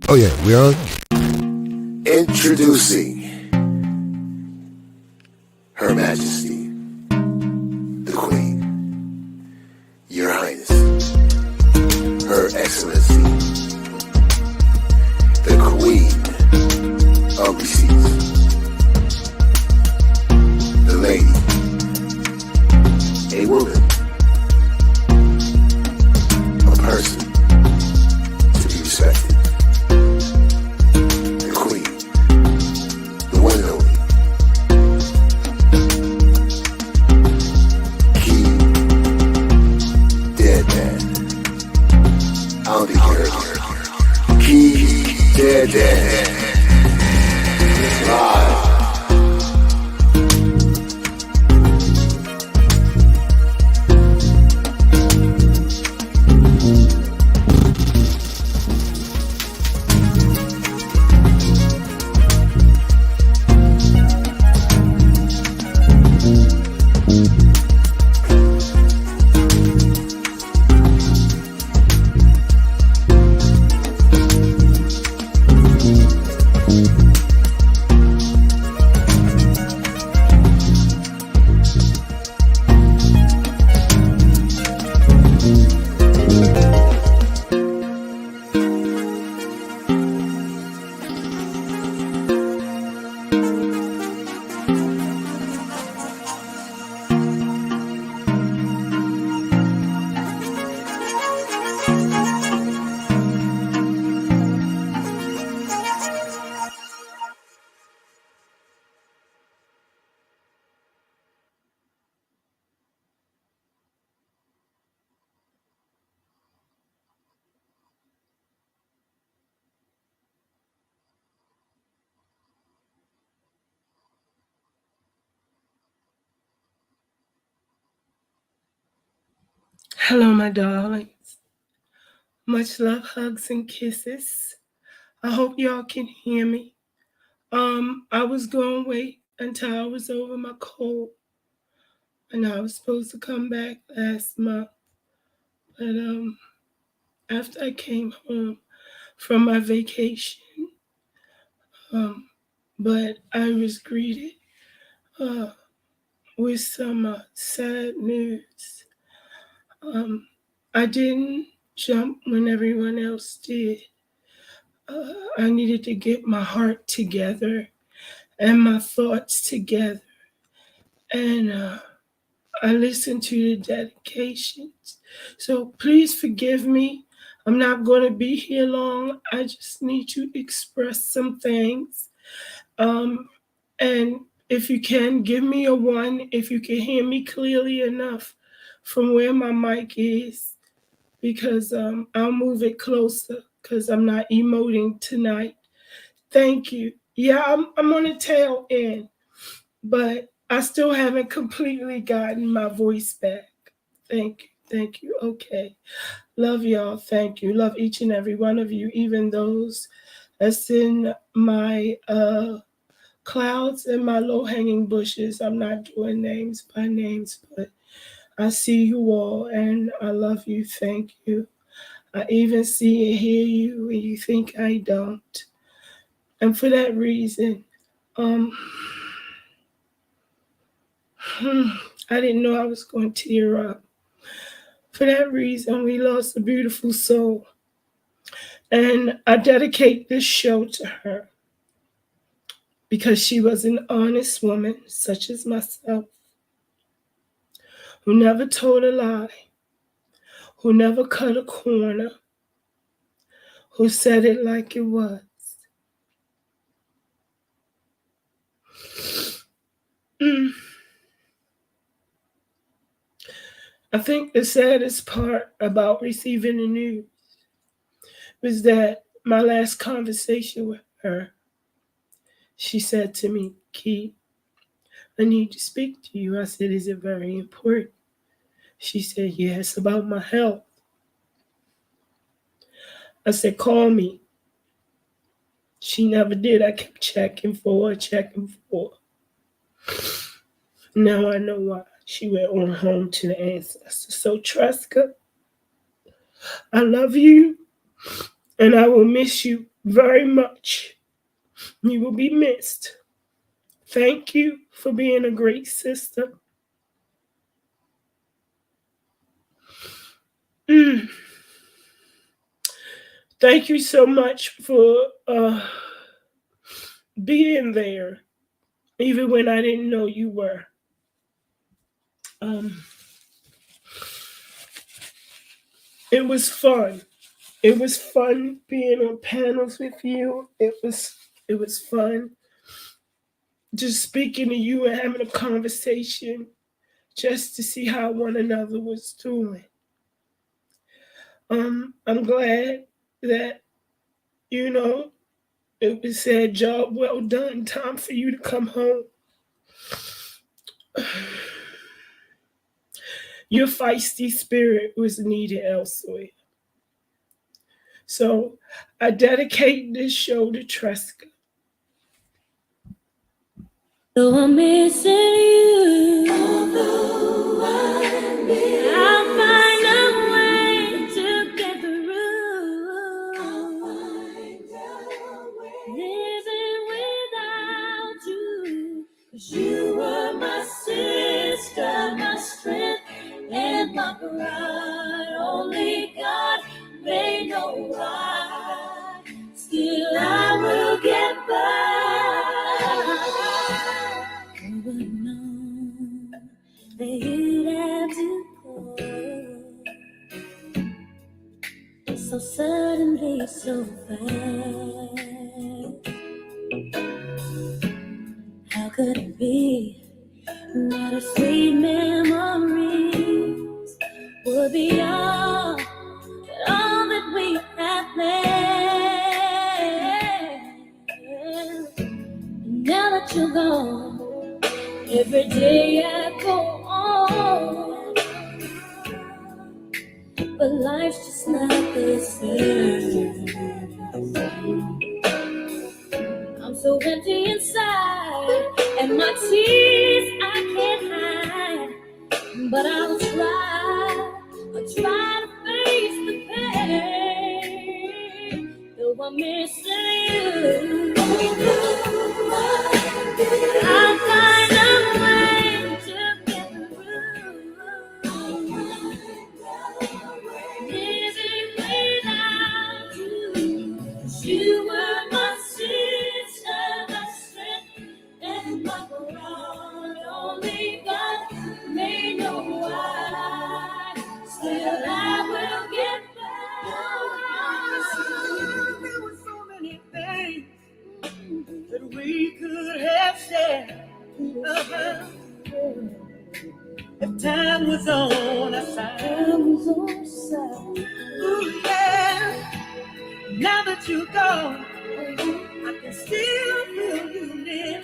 Oh yeah, we on? Introducing Her Majesty, the Queen, Your Highness, Her Excellency, the Queen of Receipts, the Lady, a woman, a person to be respected. I'll be here. KEYSDARLINS. Live. Hello, my darlings. Much love, hugs, and kisses. I hope y'all can hear me. I was going to wait until I was over my cold, and I was supposed to come back last month. But after I came home from my vacation, but I was greeted with some sad news. I didn't jump when everyone else did. I needed to get my heart together and my thoughts together. And I listened to the dedications. So please forgive me. I'm not going to be here long. I just need to express some things. And if you can, give me a 1 if you can hear me clearly enough from where my mic is, because I'll move it closer because I'm not emoting tonight. Thank you. Yeah, I'm on the tail end, but I still haven't completely gotten my voice back. Thank you. Okay. Love y'all. Thank you. Love each and every one of you, even those that's in my clouds and my low-hanging bushes. I'm not doing names by names, but I see you all and I love you. Thank you. I even see and hear you when you think I don't. And for that reason, I didn't know I was going to tear up. For that reason, we lost a beautiful soul. And I dedicate this show to her because she was an honest woman, such as myself, who never told a lie, who never cut a corner, who said it like it was. I think the saddest part about receiving the news was that my last conversation with her, she said to me, "Key, I need to speak to you." I said, "Is it very important?" She said, "Yeah, it's about my health." I said, "Call me." She never did. I kept checking for her. Now I know why. She went on home to the ancestors. So Tresca, I love you and I will miss you very much. You will be missed. Thank you for being a great sister. Thank you so much for being there, even when I didn't know you were. It was fun. It was fun being on panels with you. It was fun just speaking to you and having a conversation just to see how one another was doing. I'm glad that, you know, it was said, job well done, time for you to come home. Your feisty spirit was needed elsewhere. So I dedicate this show to Tresca. Though I'm missing you, although I'll find a way to get through. Living without you, 'cause you were my sister, my strength, and my pride. Only God may know why. Still I will get by. Who would know that you'd have to go so suddenly, so fast? How could it be that our sweet memories would be all that we have planned? Now that you're gone, every day I go on, but life's just not the same. I'm so empty inside, and my tears I can't hide. But I'll try to face the pain. Though I'm missing you, I'll find a way to get through. Living without you, 'cause you were my sister, my strength, and my pride. Only God may know why. Still I will get back. There were so many things that we could have said. If time was on our side. Ooh, yeah. Now that you're gone, I can still feel you near.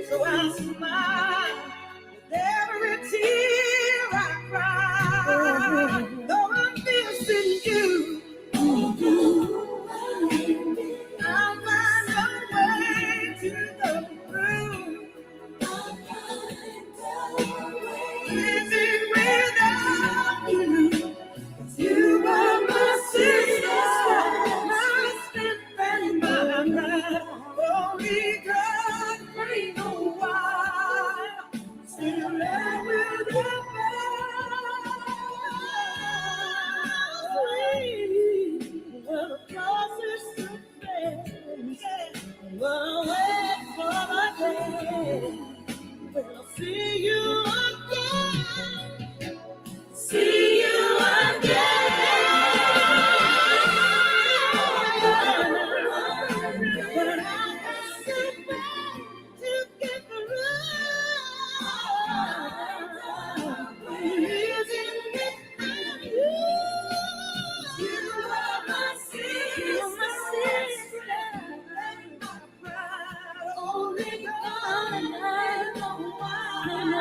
So I'll smile with every tear I cry. Though I'm missing you, I'll find a way to go through. Living without you, you are my sister, my strength and my pride. Only God may know why. Still I will get by. Well, the process to fail. Run away for my day. When I'll see you again. See you again. But I have to wait to get through. Living without you. You are my sister, my sister. Only God and I know why.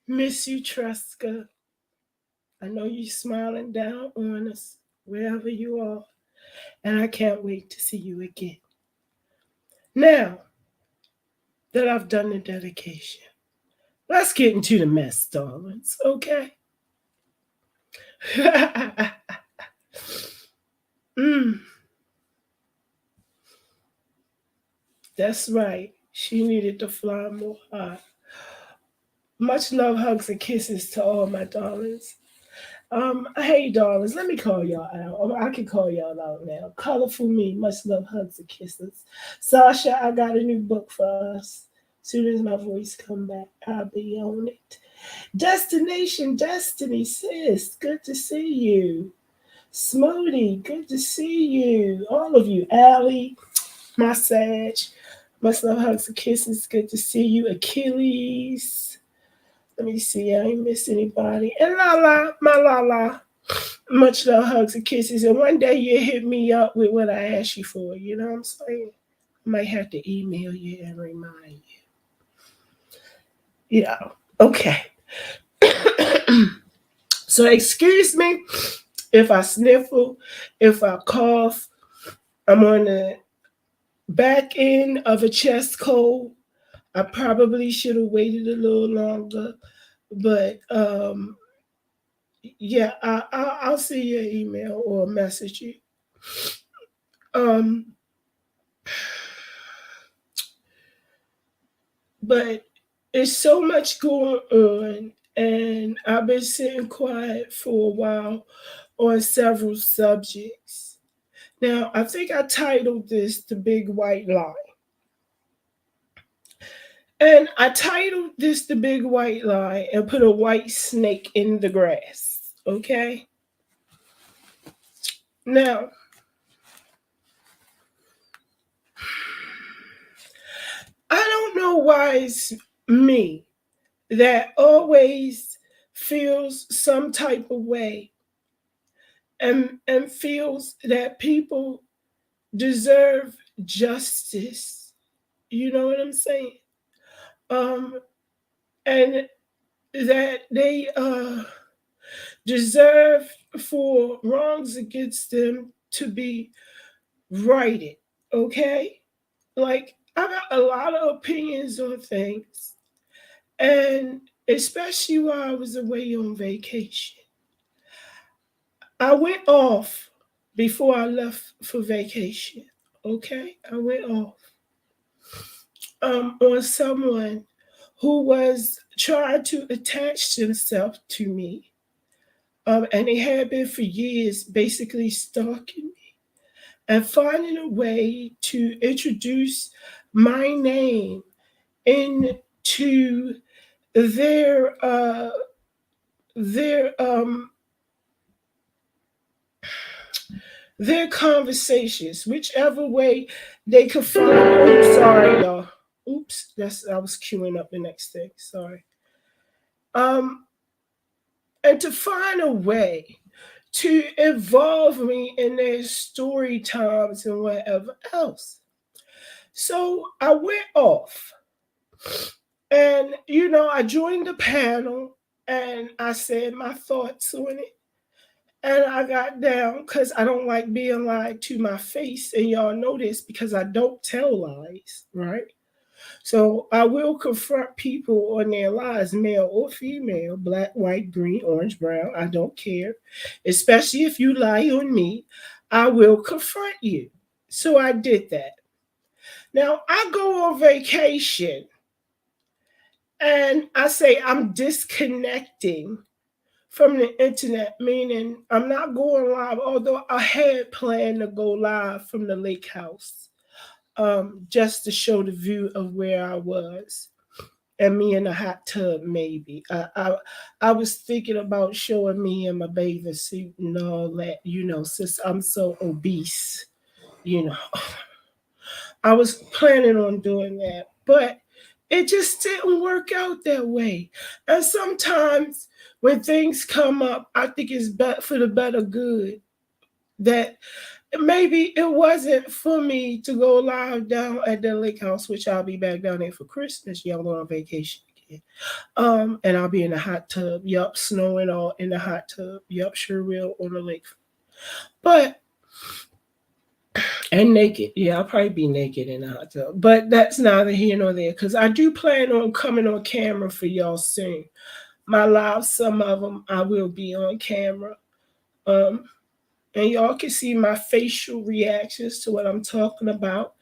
Miss you, Tresca. I know you're smiling down on us wherever you are, and I can't wait to see you again. Now that I've done the dedication, let's get into the mess, darlings, okay? mm, that's right. She needed to fly more high. Much love, hugs, and kisses to all my darlings. Hey darlings, let me call y'all out. I can call y'all out now. Colorful Me, much love, hugs, and kisses. Sasha, I got a new book for us. Soon as my voice come back, I'll be on it. Destination Destiny, sis, good to see you. Smoothie, good to see you. All of you. Allie, my Sag, much love, hugs, and kisses. Good to see you. Achilles. Let me see, I ain't miss anybody. And Lala, my Lala. Much love, hugs, and kisses. And one day you hit me up with what I asked you for. You know what I'm saying? I might have to email you and remind you. Yeah. Okay. So excuse me if I sniffle, if I cough. I'm on the back end of a chest cold. I probably should have waited a little longer, but yeah, I'll see your email or message you. Um, but it's so much going on, and I've been sitting quiet for a while on several subjects. Now, I think I titled this The Big Whyte Lie. And I titled this The Big Whyte Lie and put a white snake in the grass. Okay? Now, I don't know why it's me that always feels some type of way and feels that people deserve justice. You know what I'm saying? Um, and that they deserve for wrongs against them to be righted. Okay? Like, I got a lot of opinions on things. And especially while I was away on vacation. I went off before I left for vacation. Okay? I went off on someone who was trying to attach himself to me. And they had been for years basically stalking me and finding a way to introduce my name into their their um their conversations, whichever way they could find. Oh, sorry, y'all. Oops, that's I was queuing up the next thing. Sorry. Um, and to find a way to involve me in their story times and whatever else. So I went off, and I joined the panel, and I said my thoughts on it. And I got down because I don't like being lied to my face. And y'all know this because I don't tell lies, right? So I will confront people on their lies, male or female, black, white, green, orange, brown. I don't care. Especially if you lie on me, I will confront you. So I did that. Now I go on vacation and I say I'm disconnecting from the internet, meaning I'm not going live, although I had planned to go live from the lake house, just to show the view of where I was. And me in a hot tub, maybe. I was thinking about showing me in my bathing suit and all that, since I'm so obese, you know. I was planning on doing that, but it just didn't work out that way. And sometimes when things come up, I think it's for the better good that maybe it wasn't for me to go live down at the lake house, which I'll be back down there for Christmas. Y'all go on vacation again. And I'll be in the hot tub. Yup, snowing all in the hot tub. Yup, sure will on the lake. But and naked. Yeah, I'll probably be naked in the hot tub. But that's neither here nor there. Because I do plan on coming on camera for y'all soon. My lives, some of them I will be on camera. And y'all can see my facial reactions to what I'm talking about,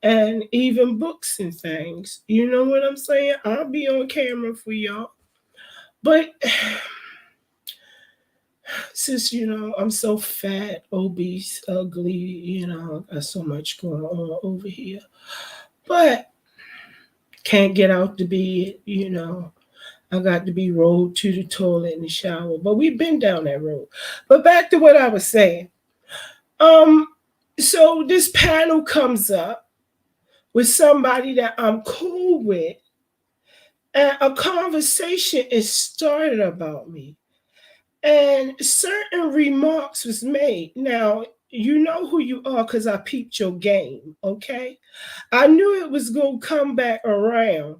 and even books and things. You know what I'm saying? I'll be on camera for y'all. But since, I'm so fat, obese, ugly, I got so much going on over here. But can't get out the bed. I got to be rolled to the toilet in the shower. But we've been down that road. But back to what I was saying. So this panel comes up with somebody that I'm cool with, and a conversation is started about me. And certain remarks was made. Now, you know who you are because I peeped your game, okay? I knew it was going to come back around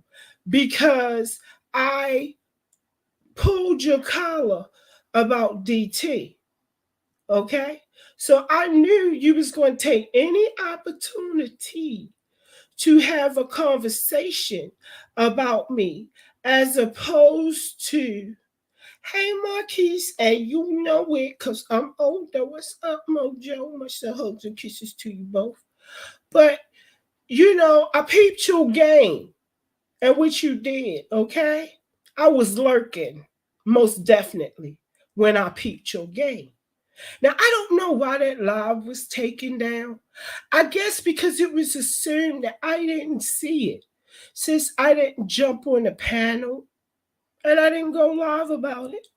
because I pulled your collar about DT, okay? So I knew you was going to take any opportunity to have a conversation about me as opposed to, hey, Marquise, and you know it because I'm older. What's up, Mojo? Much hugs and kisses to you both. But, I peeped your game and what you did, okay? I was lurking, most definitely, when I peeped your game. Now, I don't know why that live was taken down. I guess because it was assumed that I didn't see it, since I didn't jump on the panel and I didn't go live about it.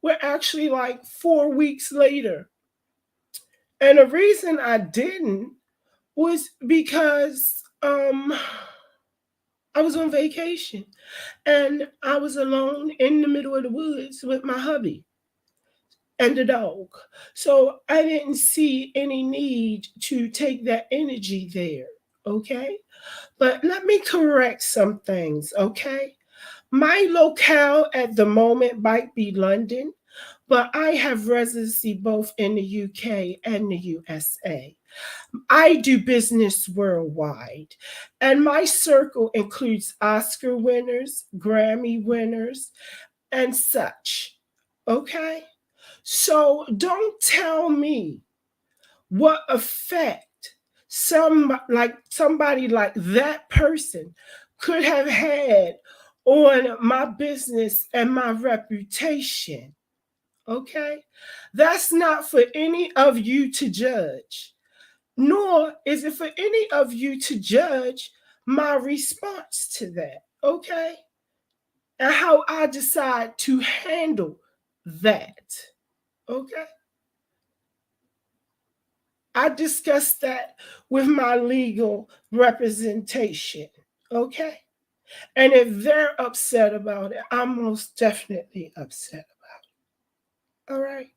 We're actually like 4 weeks later. And the reason I didn't was because I was on vacation and I was alone in the middle of the woods with my hubby and the dog. So I didn't see any need to take that energy there, okay? But let me correct some things, okay? My locale at the moment might be London, but I have residency both in the UK and the USA. I do business worldwide, and my circle includes Oscar winners, Grammy winners, and such, okay? So don't tell me what effect somebody like that person could have had on my business and my reputation. Okay? That's not for any of you to judge, nor is it for any of you to judge my response to that. Okay? And how I decide to handle that. Okay? I discussed that with my legal representation. Okay? And if they're upset about it, I'm most definitely upset about it. All right?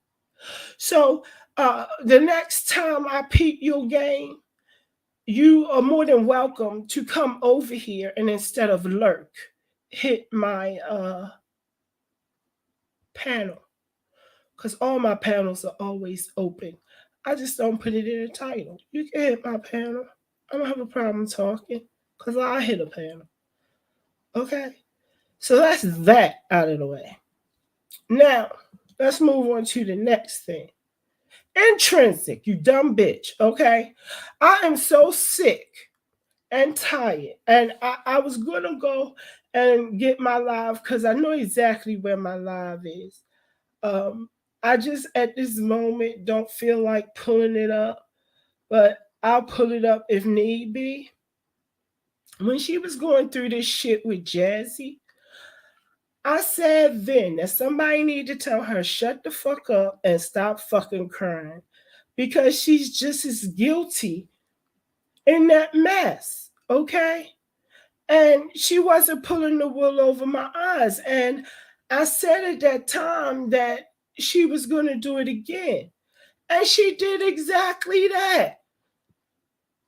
So the next time I peep your game, you are more than welcome to come over here and instead of lurk, hit my panel. Because all my panels are always open. I just don't put it in the title. You can hit my panel. I don't have a problem talking because I hit a panel. Okay? So that's that out of the way. Now, let's move on to the next thing. Intrinsic, you dumb bitch, okay? I am so sick and tired. And I was going to go and get my live because I know exactly where my live is. I just at this moment don't feel like pulling it up, but I'll pull it up if need be. When she was going through this shit with Jazzy, I said then that somebody need to tell her shut the fuck up and stop fucking crying because she's just as guilty in that mess, okay? And she wasn't pulling the wool over my eyes. And I said at that time that she was going to do it again. And she did exactly that.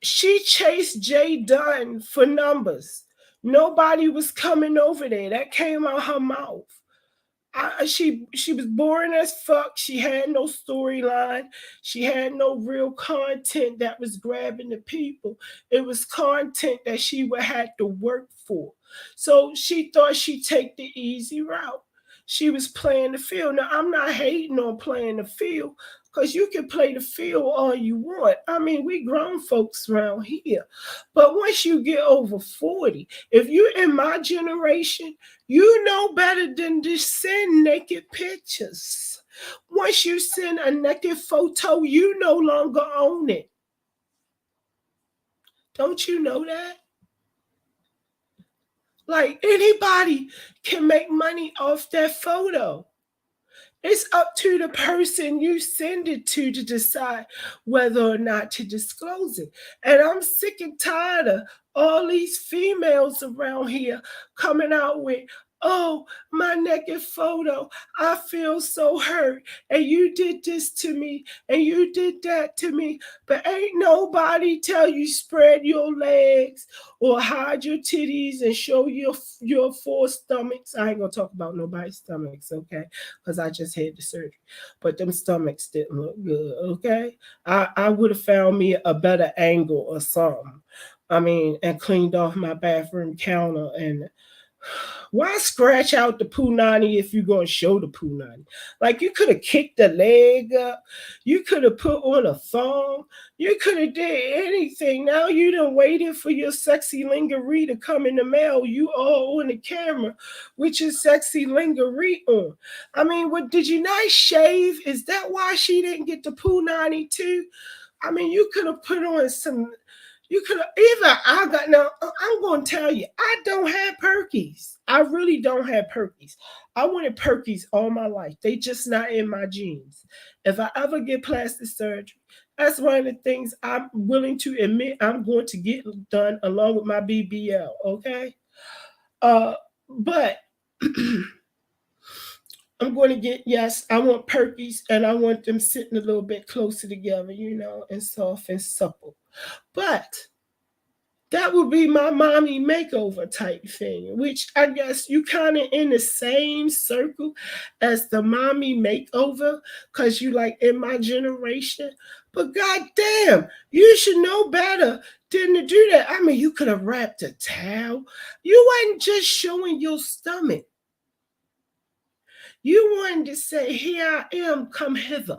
She chased Jay Dunn for numbers. Nobody was coming over there. That came out her mouth. She was boring as fuck. She had no storyline. She had no real content that was grabbing the people. It was content that she would have to work for. So she thought she'd take the easy route. She was playing the field. Now I'm not hating on playing the field because you can play the field all you want. I mean, we grown folks around here. But once you get over 40, if you're in my generation, you know better than to send naked pictures. Once you send a naked photo, you no longer own it. Don't you know that? Like anybody can make money off that photo. It's up to the person you send it to decide whether or not to disclose it. And I'm sick and tired of all these females around here coming out with, oh, my naked photo, I feel so hurt, and you did this to me, and you did that to me, but ain't nobody tell you spread your legs or hide your titties and show your four stomachs. I ain't gonna talk about nobody's stomachs, okay? Because I just had the surgery, but them stomachs didn't look good, okay? I would have found me a better angle or something. I mean, and cleaned off my bathroom counter. And why scratch out the punani if you're going to show the punani? Like, you could have kicked the leg up. You could have put on a thong. You could have did anything. Now you done waited for your sexy lingerie to come in the mail. You all on the camera with your sexy lingerie on. I mean, what, did you not shave? Is that why she didn't get the punani too? I mean, you could have put on some... You could even I got now. I'm going to tell you, I don't have perkies. I really don't have perkies. I wanted perkies all my life. They just not in my genes. If I ever get plastic surgery, that's one of the things I'm willing to admit I'm going to get done along with my BBL. Okay, but I'm going to get, yes, I want perkies, and I want them sitting a little bit closer together, and soft and supple. But that would be my mommy makeover type thing, which I guess you kind of in the same circle as the mommy makeover because you like in my generation. But goddamn, you should know better than to do that. I mean, you could have wrapped a towel. You wasn't just showing your stomach. You wanted to say, here I am, come hither.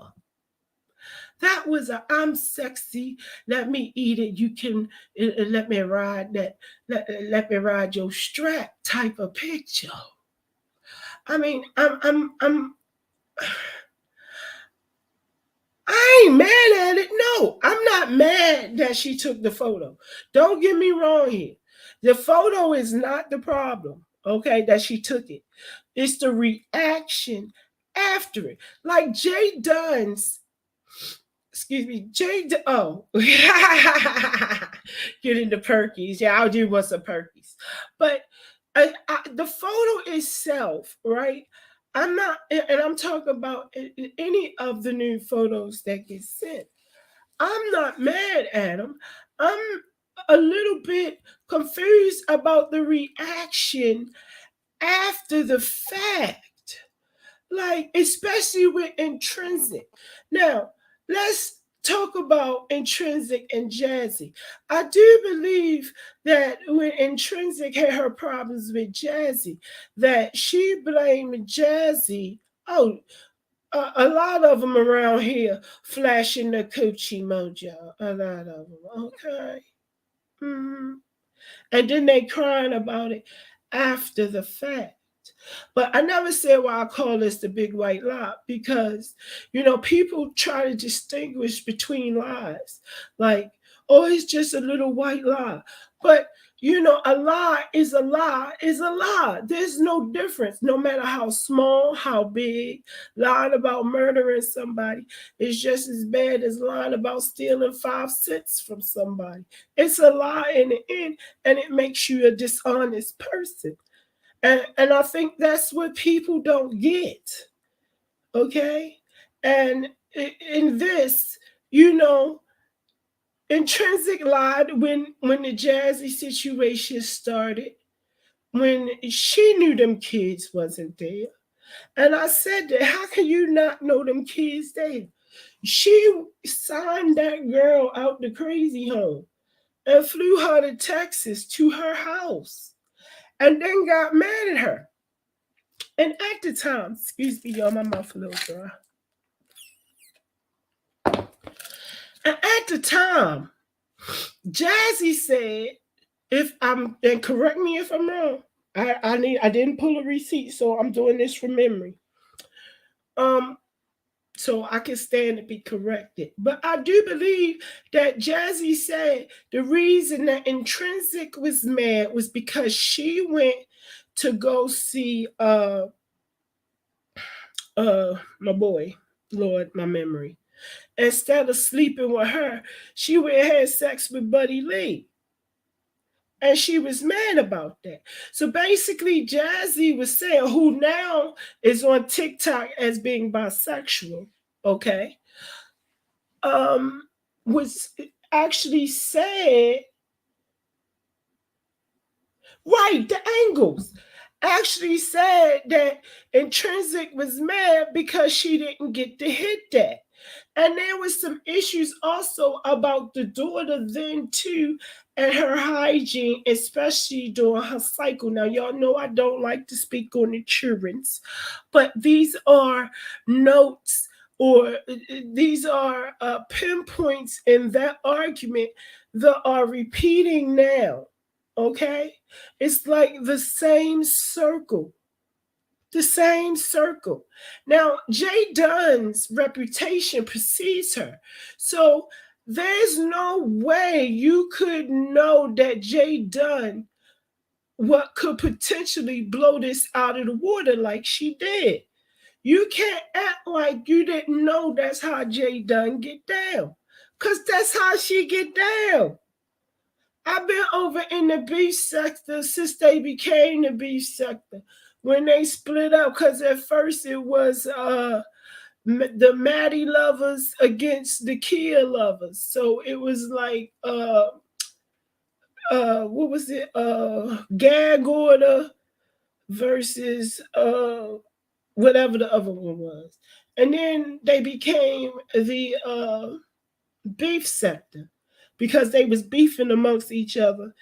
That was a I'm sexy, let me eat it, you can let me ride that, let me ride your strap type of picture. I mean, I ain't mad at it. No, I'm not mad that she took the photo. Don't get me wrong here. The photo is not the problem, okay, that she took it. It's the reaction after it. Like Jay Dunn's, excuse me, get into perkies. Yeah, I'll do what's some perkies. But the photo itself, right? I'm not, and I'm talking about any of the new photos that get sent. I'm not mad at them. I'm a little bit confused about the reaction after the fact. Like, especially with Intrinsic. Now, let's talk about Intrinsic and Jazzy. I do believe that when Intrinsic had her problems with Jazzy, that she blamed Jazzy. Oh, a lot of them around here flashing the coochie mojo. A lot of them, okay? Mm-hmm. And then they crying about it after the fact. But I never said why I call this the big white lie because, people try to distinguish between lies. Like, oh, it's just a little white lie. But, a lie is a lie is a lie. There's no difference, no matter how small, how big. Lying about murdering somebody is just as bad as lying about stealing 5 cents from somebody. It's a lie in the end, and it makes you a dishonest person. And I think that's what people don't get. Okay? And in this, you know, Intrinsic lied when the Jazzy situation started, when she knew them kids wasn't there. And I said that, how can you not know them kids there? She signed that girl out the crazy home and flew her to Texas to her house and then got mad at her. And at the time, excuse me, y'all, my mouth a little dry. And at the time, Jazzy said, if I'm, and correct me if I'm wrong, I didn't pull a receipt, so I'm doing this from memory. So I can stand to be corrected. But I do believe that Jazzy said the reason that Intrinsic was mad was because she went to go see my boy, Lord, my memory. Instead of sleeping with her, she went and had sex with Buddy Lee. And she was mad about that. So basically, Jazzy was saying, who now is on TikTok as being bisexual, okay, was actually said, right, the angles, actually said that Intrinsic was mad because she didn't get to hit that. And there was some issues also about the daughter then too, and her hygiene, especially during her cycle. Now, y'all know I don't like to speak on insurance, but these are notes, or these are pinpoints in that argument that are repeating now. Okay? It's like the same circle. The same circle. Now, Jay Dunn's reputation precedes her. So there's no way you could know that Jay Dunn what could potentially blow this out of the water like she did. You can't act like you didn't know that's how Jay Dunn get down. Because that's how she get down. I've been over in the beef sector since they became the beef sector. When they split up, because at first it was the Maddie lovers against the Kia lovers. So it was like what was it? Gag order versus whatever the other one was. And then they became the beef sector because they was beefing amongst each other.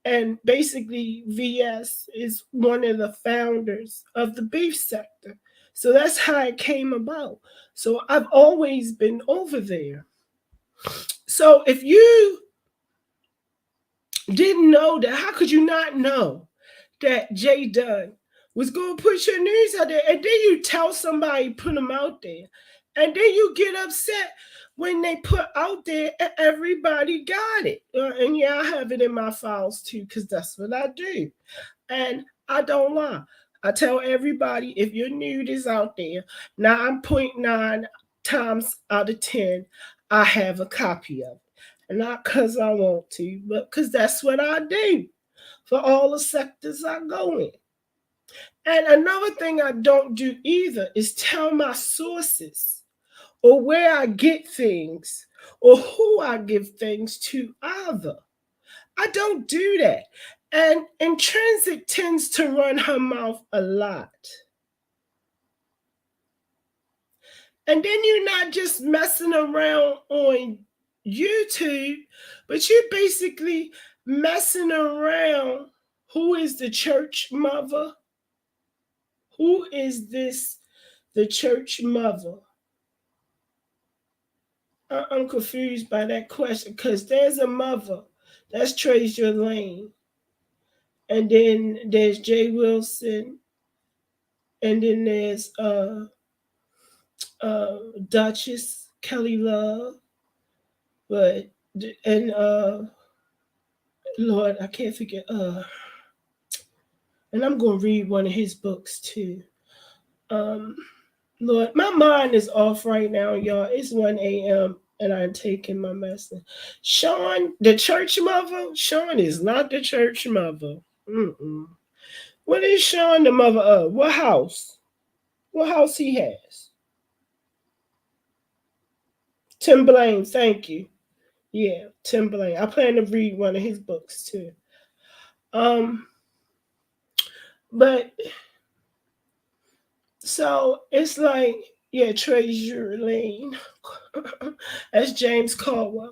And basically, VS is one of the founders of the beef sector. So that's how it came about. So I've always been over there. So if you didn't know that, how could you not know that Jay Dunn was going to put your news out there? And then you tell somebody, put them out there. And then you get upset when they put out there and everybody got it. And yeah, I have it in my files too, because that's what I do. And I don't lie. I tell everybody, if your nude is out there, 9.9 times out of 10, I have a copy of it. And not because I want to, but because that's what I do for all the sectors I go in. And another thing I don't do either is tell my sources or where I get things or who I give things to either. I don't do that. And Intrinsic tends to run her mouth a lot. And then you're not just messing around on YouTube, but you're basically messing around. Who is the church mother? Who is this, the church mother? I'm confused by that question because there's a mother. That's Treasure Lane. And then there's Jay Wilson. And then there's Duchess Kelly Love. But, and Lord, I can't forget. And I'm going to read one of his books too. Lord, my mind is off right now, y'all. It's 1 a.m. and I'm taking my medicine. Sean, the church mother? Sean is not the church mother. What is Sean the mother of? What house? What house he has? Tim Blaine, thank you. Yeah, Tim Blaine. I plan to read one of his books too. Um, but so it's like, yeah, Treasure Lane. That's James Caldwell.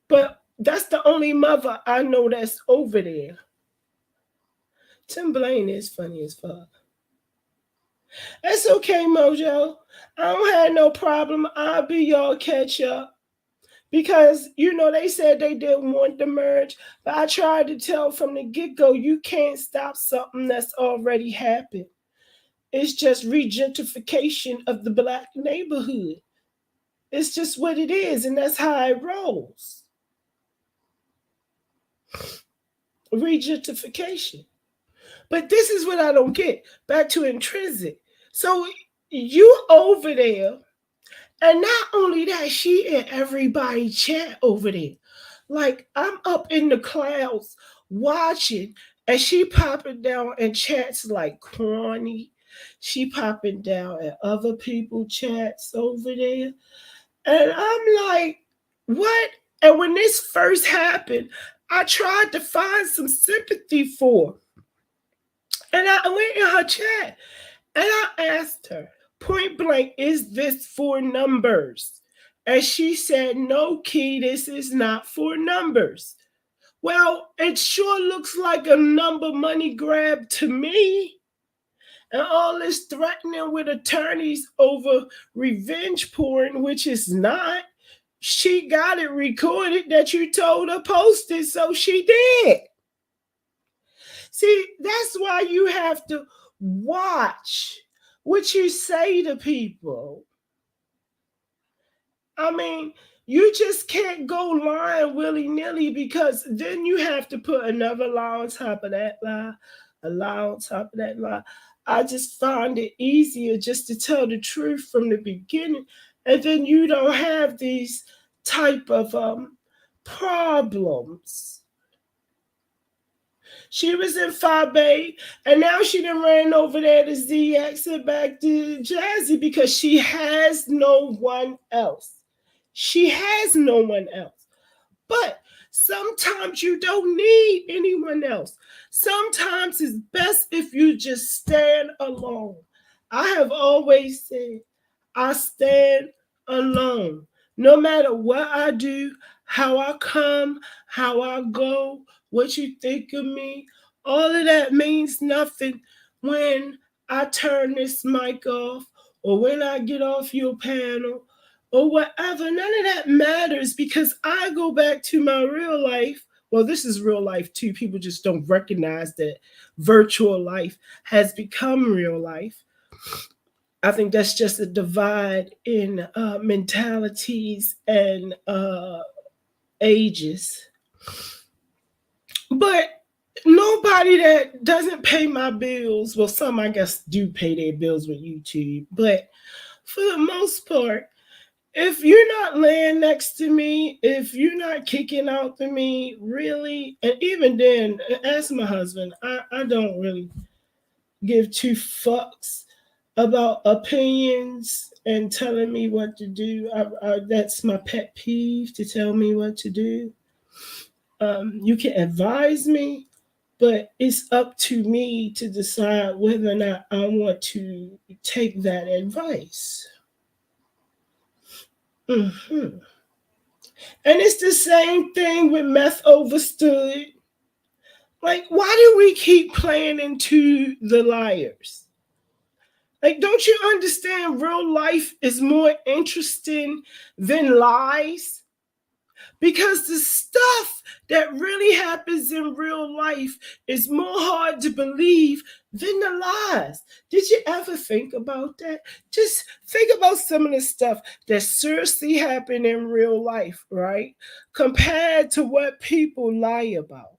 But that's the only mother I know that's over there. Tim Blaine is funny as fuck. That's okay, Mojo. I don't have no problem. I'll be y'all catch up. Because, they said they didn't want the merge. But I tried to tell from the get-go, you can't stop something that's already happened. It's just regentification of the black neighborhood. It's just what it is, and that's how it rolls. Regentification. But this is what I don't get. Back to intrinsic. So you over there, and not only that, she and everybody chat over there. Like, I'm up in the clouds watching, and she popping down in chats like corny. She popping down at other people chats over there. And I'm like, what? And when this first happened, I tried to find some sympathy for her. And I went in her chat and I asked her, point blank, is this for numbers? And she said, no, Key, this is not for numbers. Well, it sure looks like a number money grab to me. And all this threatening with attorneys over revenge porn, which is not. She got it recorded that you told her post it, so she did. See, that's why you have to watch what you say to people. I mean, you just can't go lying willy-nilly, because then you have to put another lie on top of that lie, a lie on top of that lie. I just find it easier just to tell the truth from the beginning, and then you don't have these type of problems. She was in Phi Bay, and now she done ran over there to ZX and back to Jazzy because she has no one else. She has no one else. But sometimes you don't need anyone else. Sometimes it's best if you just stand alone. I have always said, I stand alone. No matter what I do, how I come, how I go, what you think of me, all of that means nothing when I turn this mic off, or when I get off your panel, or whatever. None of that matters, because I go back to my real life. Well, this is real life too. People just don't recognize that virtual life has become real life. I think that's just a divide in mentalities and ages. But nobody that doesn't pay my bills, well, some I guess do pay their bills with YouTube, but for the most part, if you're not laying next to me, if you're not kicking out to me, really, and even then, ask my husband, I don't really give two fucks about opinions and telling me what to do. That's my pet peeve, to tell me what to do. You can advise me, but it's up to me to decide whether or not I want to take that advice. Mm-hmm. And it's the same thing with Meth Overstood. Like, why do we keep playing into the liars? Like, don't you understand real life is more interesting than lies? Because the stuff that really happens in real life is more hard to believe than the lies. Did you ever think about that? Just think about some of the stuff that seriously happened in real life, right? Compared to what people lie about.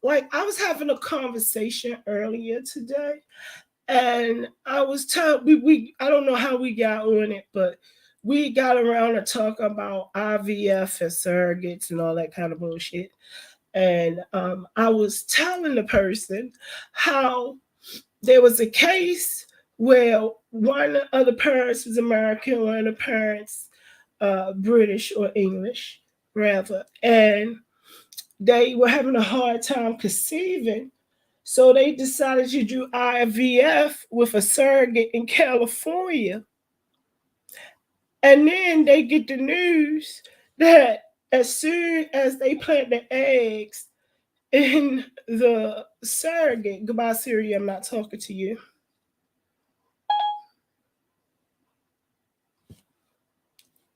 Like, I was having a conversation earlier today, and I was telling, I don't know how we got on it, but we got around to talk about IVF and surrogates and all that kind of bullshit. And I was telling the person how there was a case Well, one of the parents was American, one of the parents British or English, rather, and they were having a hard time conceiving. So they decided to do IVF with a surrogate in California. And then they get the news that as soon as they plant the eggs in the surrogate, goodbye, Siri, I'm not talking to you.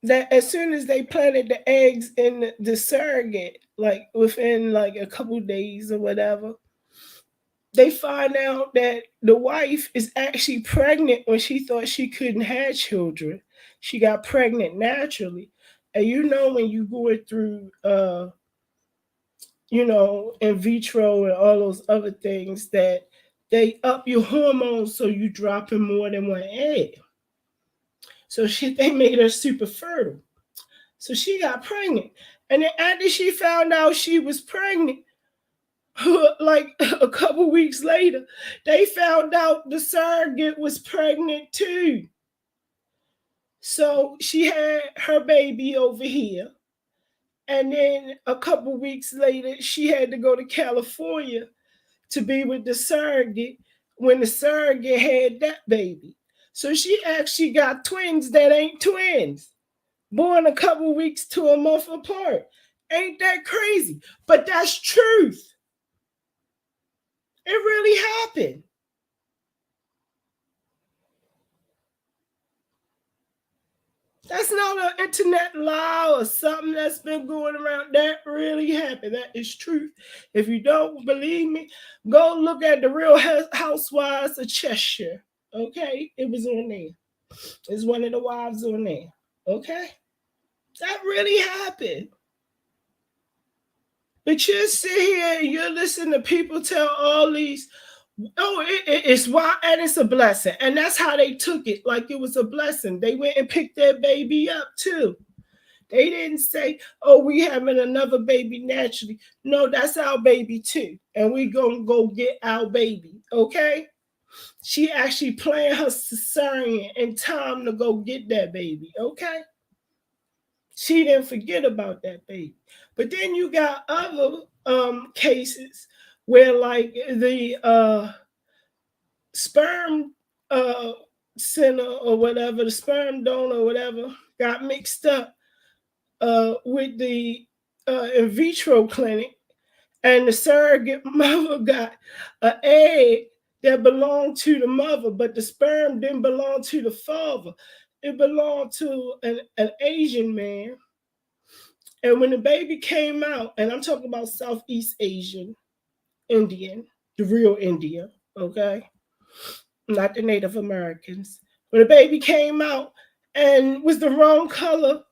That as soon as they planted the eggs in the surrogate, like within like a couple days or whatever, they find out that the wife is actually pregnant when she thought she couldn't have children. She got pregnant naturally. And you know when you go through in vitro and all those other things that they up your hormones so you dropping more than one egg. So they made her super fertile. So she got pregnant. And then after she found out she was pregnant, like a couple weeks later, they found out the surrogate was pregnant too. So she had her baby over here. And then a couple weeks later, she had to go to California to be with the surrogate when the surrogate had that baby. So she actually got twins that ain't twins, born a couple weeks to a month apart. Ain't that crazy? But that's truth. It really happened. That's not an internet lie or something that's been going around. That really happened. That is truth. If you don't believe me, go look at the Real Housewives of Cheshire. Okay? It was on there. It's one of the wives on there. Okay? That really happened. But you sit here and you listen to people tell all these, it's why, and it's a blessing. And that's how they took it, like it was a blessing. They went and picked their baby up too. They didn't say, oh, we having another baby naturally. No, that's our baby too. And we gonna go get our baby, okay? She actually planned her cesarean in time to go get that baby, okay? She didn't forget about that baby. But then you got other cases where like the sperm center or whatever, the sperm donor or whatever, got mixed up with the in vitro clinic, and the surrogate mother got an egg that belonged to the mother, but the sperm didn't belong to the father. It belonged to an Asian man. And when the baby came out, and I'm talking about Southeast Asian, Indian, the real India, okay? Not the Native Americans. When the baby came out and was the wrong color,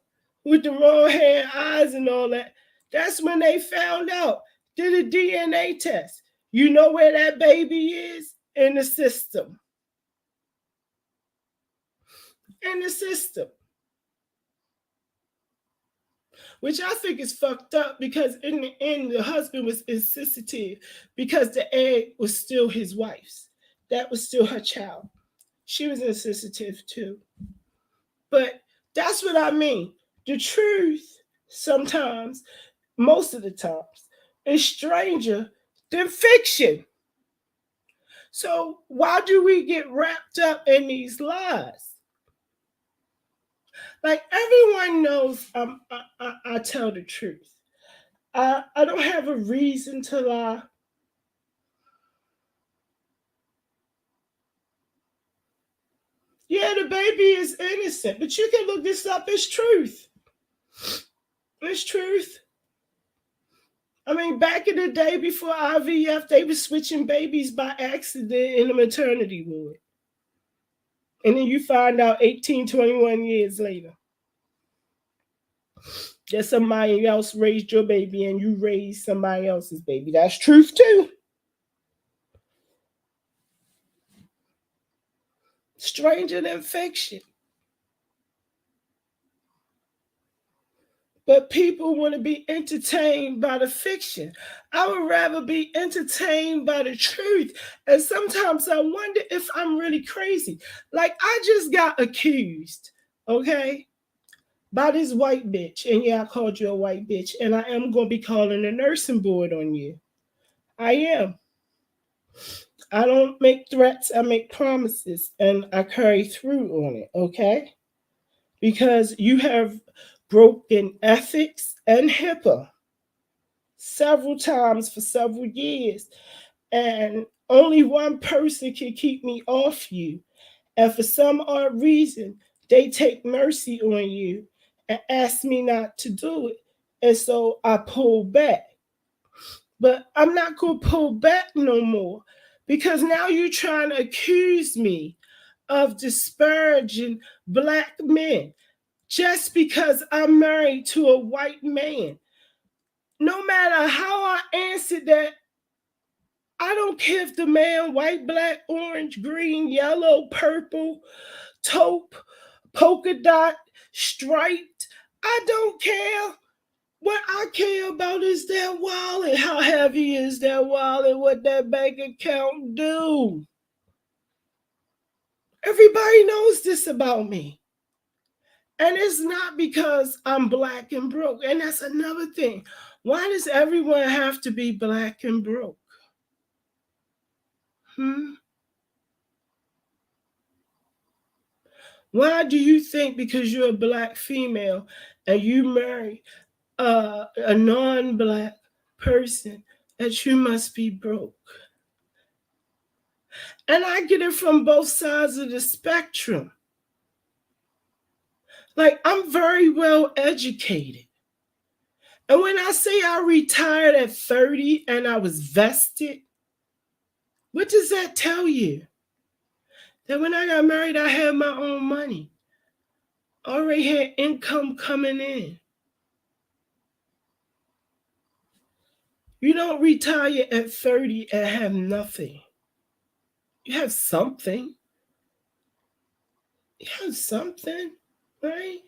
with the wrong hair, eyes, and all that, that's when they found out. Did a DNA test. You know where that baby is? In the system. In the system. Which I think is fucked up because in the end, the husband was insensitive because the egg was still his wife's. That was still her child. She was insensitive too. But that's what I mean. The truth sometimes, most of the times, is stranger than fiction. So why do we get wrapped up in these lies? Like everyone knows I tell the truth. I don't have a reason to lie. Yeah, the baby is innocent, but you can look this up. It's truth. It's truth. I mean, back in the day before IVF, they were switching babies by accident in the maternity ward. And then you find out 18, 21 years later that somebody else raised your baby and you raised somebody else's baby. That's truth too. Stranger than fiction. But people want to be entertained by the fiction. I would rather be entertained by the truth. And sometimes I wonder if I'm really crazy. Like, I just got accused, okay, by this white bitch. And yeah, I called you a white bitch. And I am going to be calling the nursing board on you. I am. I don't make threats, I make promises. And I carry through on it, okay? Because you have broken ethics and HIPAA several times for several years, and only one person can keep me off you. And for some odd reason, they take mercy on you and ask me not to do it. And so I pull back. But I'm not going to pull back no more, because now you're trying to accuse me of disparaging Black men just because I'm married to a white man. No matter how I answer that, I don't care if the man white, black, orange, green, yellow, purple, taupe, polka dot, striped. I don't care. What I care about is that wallet. How heavy is that wallet? What that bank account do? Everybody knows this about me. And it's not because I'm Black and broke. And that's another thing. Why does everyone have to be Black and broke? Why do you think because you're a Black female and you marry a non-Black person that you must be broke? And I get it from both sides of the spectrum. Like, I'm very well educated. And when I say I retired at 30 and I was vested, what does that tell you? That when I got married, I had my own money. Already had income coming in. You don't retire at 30 and have nothing. You have something. You have something, right?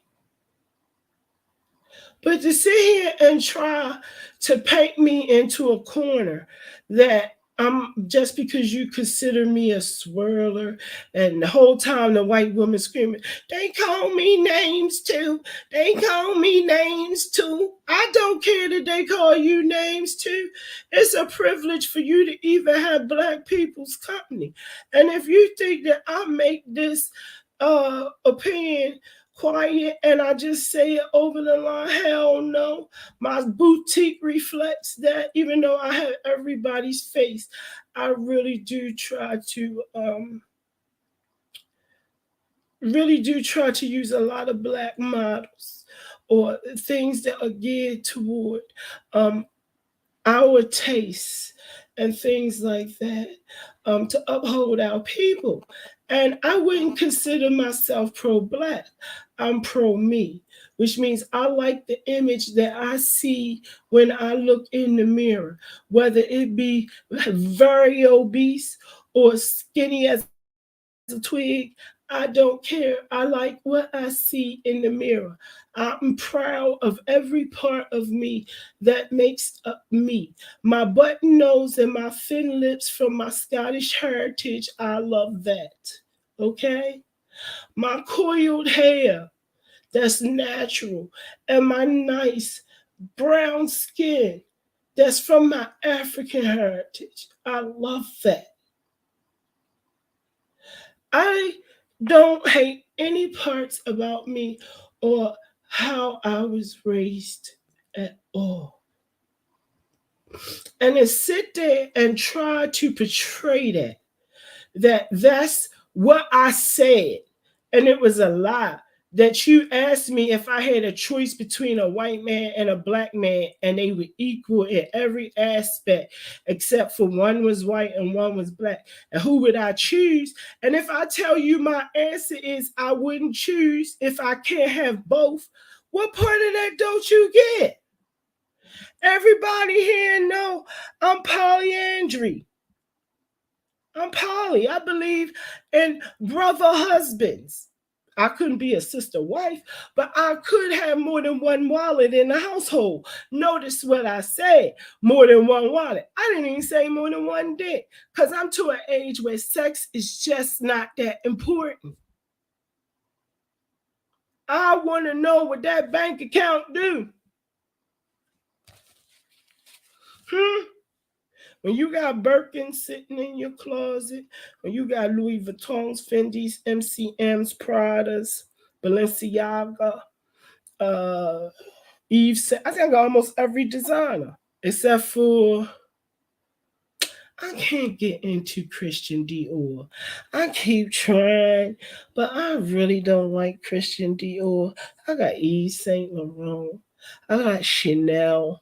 But to sit here and try to paint me into a corner that I'm just because you consider me a swirler, and the whole time the white woman screaming, they call me names too. They call me names too. I don't care that they call you names too. It's a privilege for you to even have Black people's company. And if you think that I make this opinion quiet and I just say it over the line, hell no. My boutique reflects that. Even though I have everybody's face, I really do try to use a lot of Black models or things that are geared toward our tastes and things like that, to uphold our people. And I wouldn't consider myself pro-Black. I'm pro-me, which means I like the image that I see when I look in the mirror, whether it be very obese or skinny as a twig. I don't care. I like what I see in the mirror. I'm proud of every part of me that makes up me. My button nose and my thin lips from my Scottish heritage, I love that. Okay? My coiled hair, that's natural. And my nice brown skin, that's from my African heritage. I love that. I don't hate any parts about me or how I was raised at all. And to sit there and try to portray that's what I said, and it was a lie. That you asked me if I had a choice between a white man and a Black man, and they were equal in every aspect, except for one was white and one was Black. And who would I choose? And if I tell you my answer is I wouldn't choose if I can't have both, what part of that don't you get? Everybody here know I'm polyandry. I'm poly. I believe in brother husbands. I couldn't be a sister wife, but I could have more than one wallet in the household. Notice what I said, more than one wallet. I didn't even say more than one dick, because I'm to an age where sex is just not that important. I want to know what that bank account do. When you got Birkin sitting in your closet, when you got Louis Vuittons, Fendi's, MCM's, Prada's, Balenciaga, Yves, I think I got almost every designer except for I can't get into Christian Dior. I keep trying, but I really don't like Christian Dior. I got Yves Saint Laurent. I got Chanel.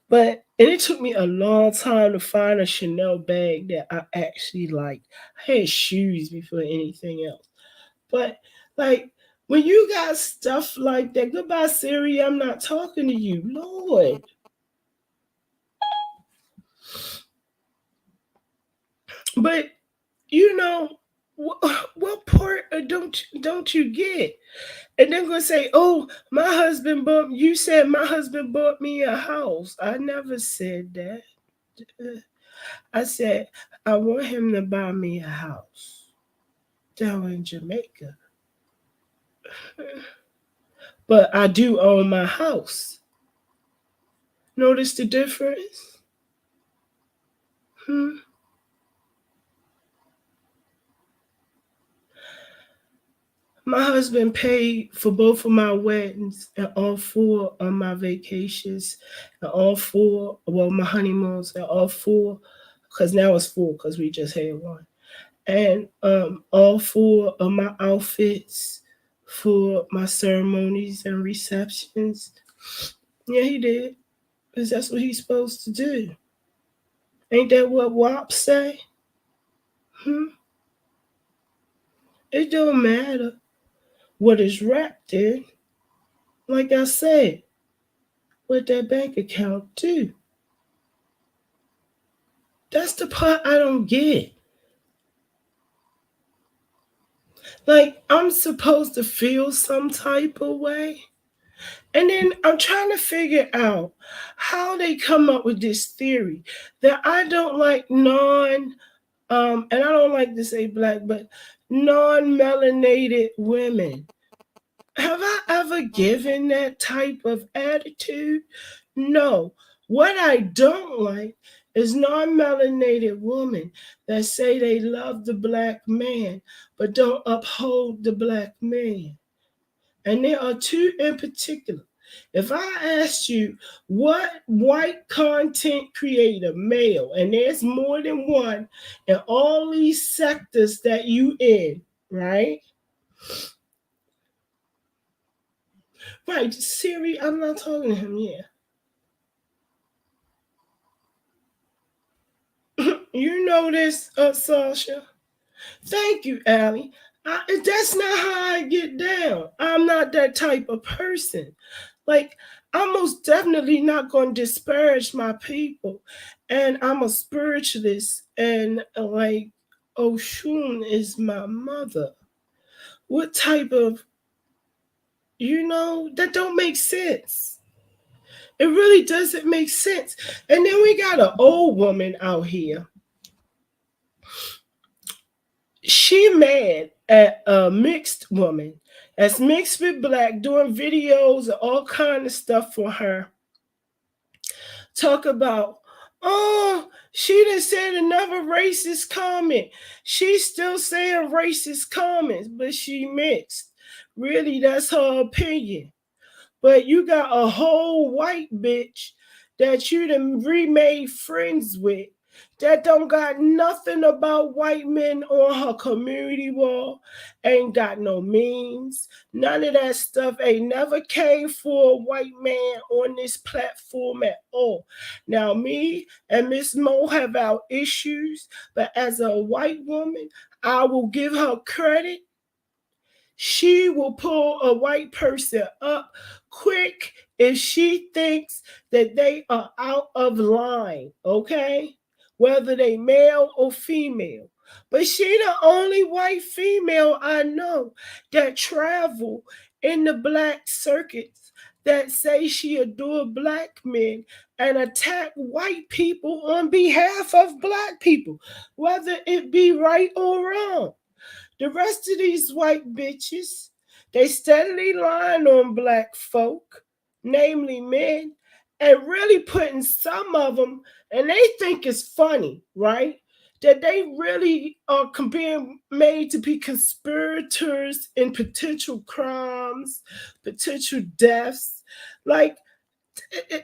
And it took me a long time to find a Chanel bag that I actually liked. I had shoes before anything else. But like when you got stuff like that, goodbye Siri, I'm not talking to you. Lord. But you know, what part don't you get? And they're gonna say, "Oh, my husband bought." You said my husband bought me a house. I never said that. I said I want him to buy me a house down in Jamaica. But I do own my house. Notice the difference? My husband paid for both of my weddings and all 4 of my vacations and all 4, well, my honeymoons and all 4, because now it's 4 because we just had one. And all 4 of my outfits for my ceremonies and receptions. Yeah, he did. Because that's what he's supposed to do. Ain't that what WAP say? It don't matter what is wrapped in. Like I said, what that bank account do. That's the part I don't get. Like, I'm supposed to feel some type of way. And then I'm trying to figure out how they come up with this theory that I don't like and I don't like to say black, but non-melanated women. Have I ever given that type of attitude? No. What I don't like is non-melanated women that say they love the black man but don't uphold the black man. And there are 2 in particular. If I asked you what white content creator, male, and there's more than one in all these sectors that you in, right? Right, Siri, I'm not talking to him, yeah. You know this, Sasha. Thank you, Allie. That's not how I get down. I'm not that type of person. Like, I'm most definitely not going to disparage my people. And I'm a spiritualist. And, like, Oshun is my mother. What type of, that don't make sense. It really doesn't make sense. And then we got an old woman out here. She mad at a mixed woman that's mixed with black, doing videos and all kind of stuff for her. Talk about, oh, she done said another racist comment. She's still saying racist comments, but she mixed. Really, that's her opinion. But you got a whole white bitch that you done remade friends with that don't got nothing about white men on her community wall, ain't got no memes, none of that stuff, ain't never came for a white man on this platform at all. Now, me and Miss Mo have our issues, but as a white woman, I will give her credit. She will pull a white person up quick if she thinks that they are out of line, okay? Whether they male or female. But she the only white female I know that travel in the black circuits that say she adore black men and attack white people on behalf of black people, whether it be right or wrong. The rest of these white bitches, they steadily lying on black folk, namely men, and really putting some of them, and they think it's funny, right? That they really are being made to be conspirators in potential crimes, potential deaths. Like,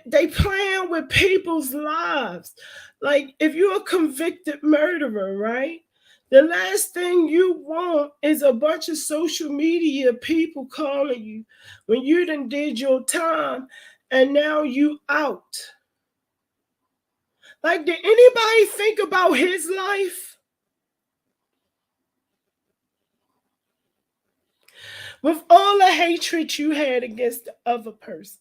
they playing with people's lives. Like, if you're a convicted murderer, right? The last thing you want is a bunch of social media people calling you when you done did your time and now you out. Like, did anybody think about his life? With all the hatred you had against the other person,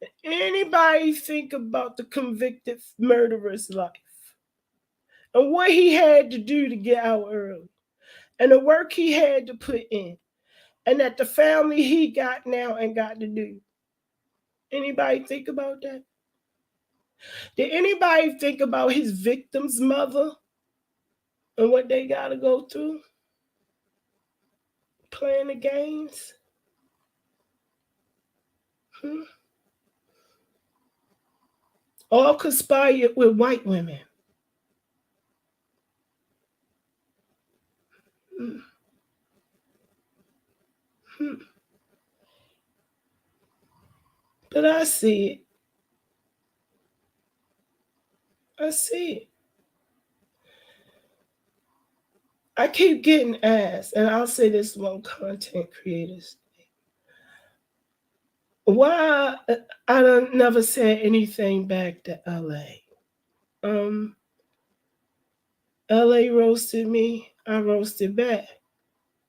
did anybody think about the convicted murderer's life? And what he had to do to get out early, and the work he had to put in, and that the family he got now and got to do. Anybody think about that? Did anybody think about his victim's mother and what they got to go through playing the games? All conspired with white women. But I see it. I see it. I keep getting asked, and I'll say this one content creators. Why I don't never said anything back to LA. LA roasted me, I roasted back.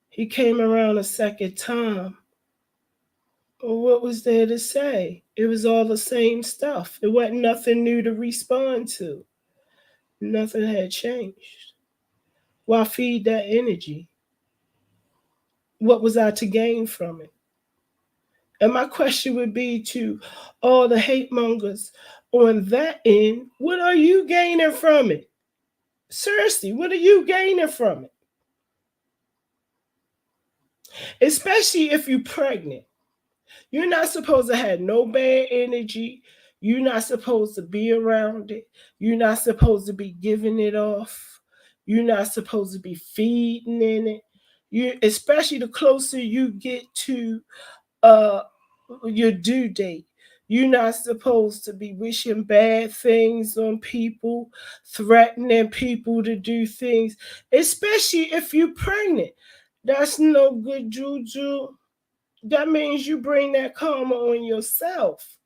He came around a second time. Well, what was there to say? It was all the same stuff. It wasn't nothing new to respond to. Nothing had changed. Why feed that energy? What was I to gain from it? And my question would be to all the hate mongers on that end, what are you gaining from it? Seriously, what are you gaining from it? Especially if you're pregnant. You're not supposed to have no bad energy. You're not supposed to be around it. You're not supposed to be giving it off. You're not supposed to be feeding in it. Especially the closer you get to your due date. You're not supposed to be wishing bad things on people, threatening people to do things, especially if you're pregnant. That's no good juju. That means you bring that karma on yourself.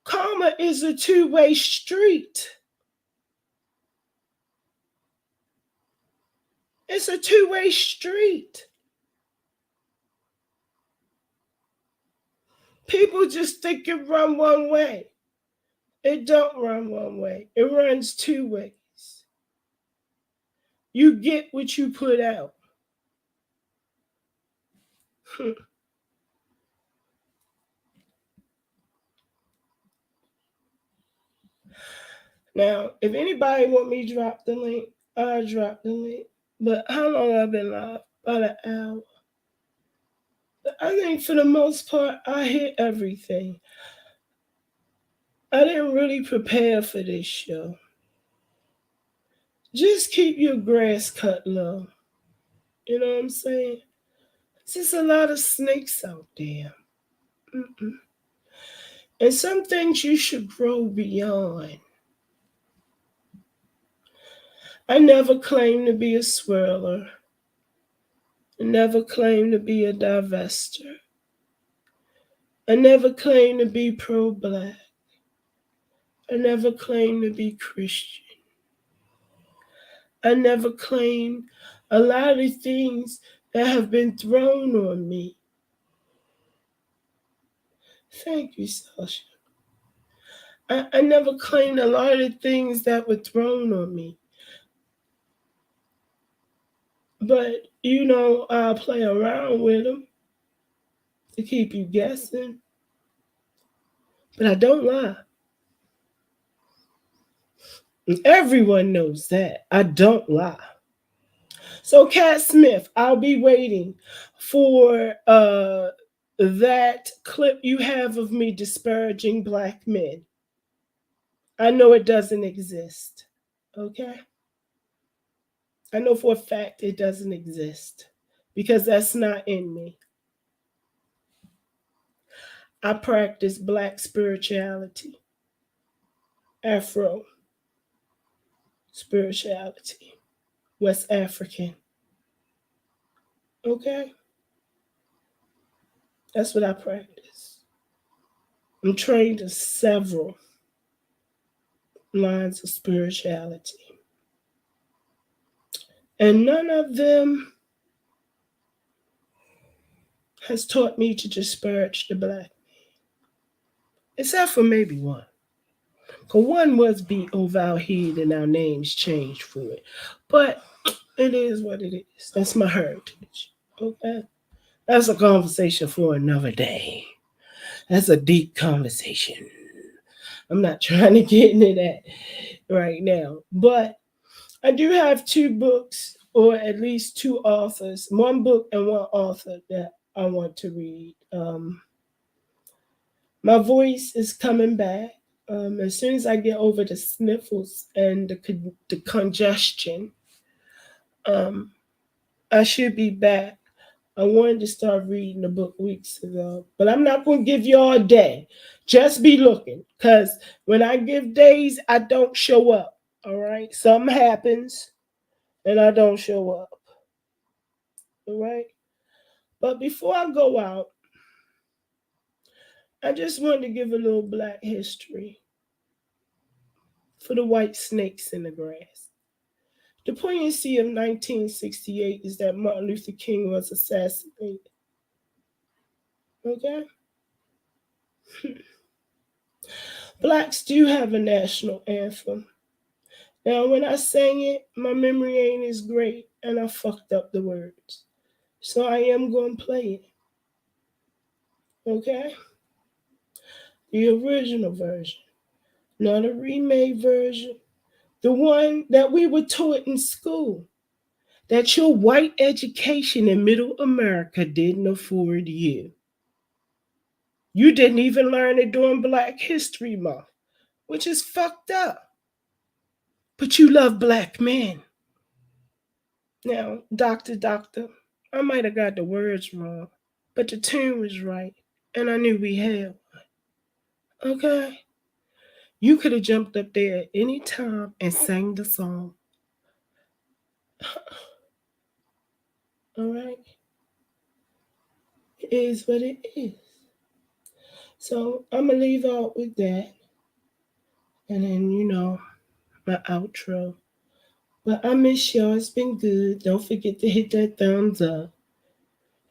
Karma is a two-way street. It's a two-way street. People just think it run one way. It don't run one way. It runs two ways. You get what you put out. Now, if anybody want me to drop the link, I'll drop the link. But how long I've been live? About an hour. I think for the most part, I hit everything. I didn't really prepare for this show. Just keep your grass cut low. You know what I'm saying? There's a lot of snakes out there. And some things you should grow beyond. I never claimed to be a swirler. I never claimed to be a divester. I never claimed to be pro-black. I never claimed to be Christian. I never claimed a lot of things that have been thrown on me. Thank you, Sasha. I never claimed a lot of things that were thrown on me. But you know, I'll play around with them to keep you guessing. But I don't lie. And everyone knows that. I don't lie. So, Cat Smith, I'll be waiting for that clip you have of me disparaging black men. I know it doesn't exist. Okay? I know for a fact it doesn't exist because that's not in me. I practice black spirituality, Afro spirituality, West African. Okay? That's what I practice. I'm trained in several lines of spirituality. And none of them has taught me to disparage the black, except for maybe one. Because one was beat over our head and our names changed for it. But it is what it is. That's my heritage. Okay? That's a conversation for another day. That's a deep conversation. I'm not trying to get into that right now. But I do have two books, or at least two authors, one book and one author that I want to read. My voice is coming back. As soon as I get over the sniffles and the congestion, I should be back. I wanted to start reading the book weeks ago, but I'm not going to give you all day. Just be looking, because when I give days, I don't show up. All right? Something happens, and I don't show up. All right? But before I go out, I just wanted to give a little black history for the white snakes in the grass. The poignancy of 1968 is that Martin Luther King was assassinated. Okay? Blacks do have a national anthem. Now, when I sang it, my memory ain't as great, and I fucked up the words. So I am going to play it. Okay? The original version, not a remade version. The one that we were taught in school, that your white education in middle America didn't afford you. You didn't even learn it during Black History Month, which is fucked up. But you love black men. Now, Doctor, I might have got the words wrong, but the tune was right, and I knew we had one. Okay? You could have jumped up there at any time and sang the song. All right? It is what it is. So I'm going to leave out with that. And then, my outro. But I miss y'all. It's been good. Don't forget to hit that thumbs up.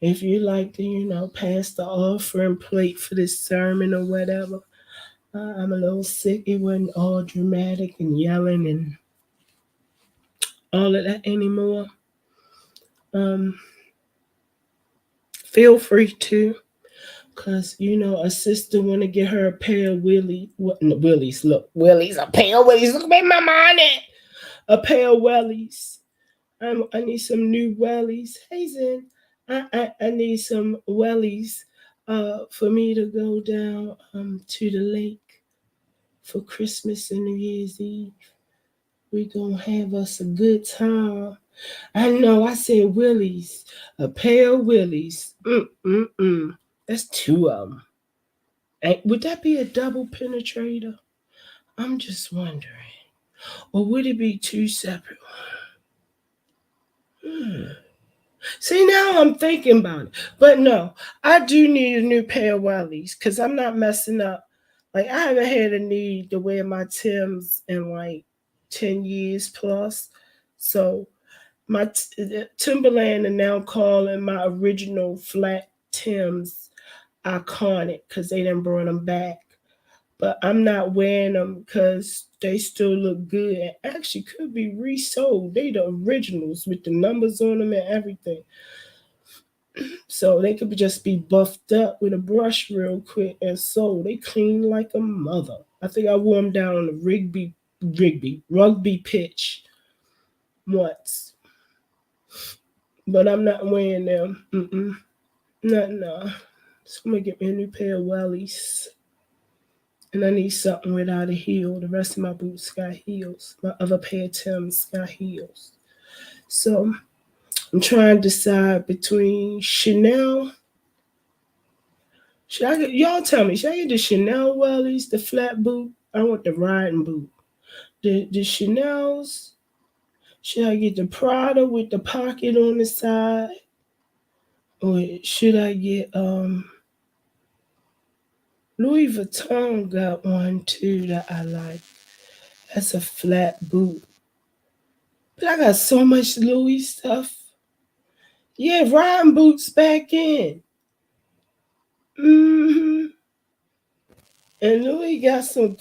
If you like to, pass the offering plate for this sermon or whatever. I'm a little sick. It wasn't all dramatic and yelling and all of that anymore. Feel free to. Because, a sister want to get her a pair of willies. Look, willies, a pair of willies. Look at my mind at. A pair of wellies. I need some new wellies. Hey, Zen. I need some wellies for me to go down to the lake for Christmas and New Year's Eve. We're going to have us a good time. I know, I said willies. A pair of willies. That's two of them. Would that be a double penetrator? I'm just wondering. Or would it be two separate ones? See, now I'm thinking about it. But no, I do need a new pair of wellies because I'm not messing up. Like, I haven't had a need to wear my Timbs in like 10 years plus. So my Timberland are now calling my original flat Timbs iconic because they done brought them back. but I'm not wearing them because they still look good and actually could be resold. They the originals with the numbers on them and everything. So they could just be buffed up with a brush real quick and sold. They clean like a mother. I think I wore them down on the rugby pitch once, but I'm not wearing them. No. So I'm gonna get me a new pair of wellies. And I need something without a heel. The rest of my boots got heels. My other pair of Timbs got heels. So I'm trying to decide between Chanel. Y'all tell me, should I get the Chanel wellies, the flat boot? I want the riding boot. The Chanel's, should I get the Prada with the pocket on the side? Or should I get Louis Vuitton got one too that I like. That's a flat boot. But I got so much Louis stuff. Yeah, riding boots back in. Mm-hmm. And Louis got some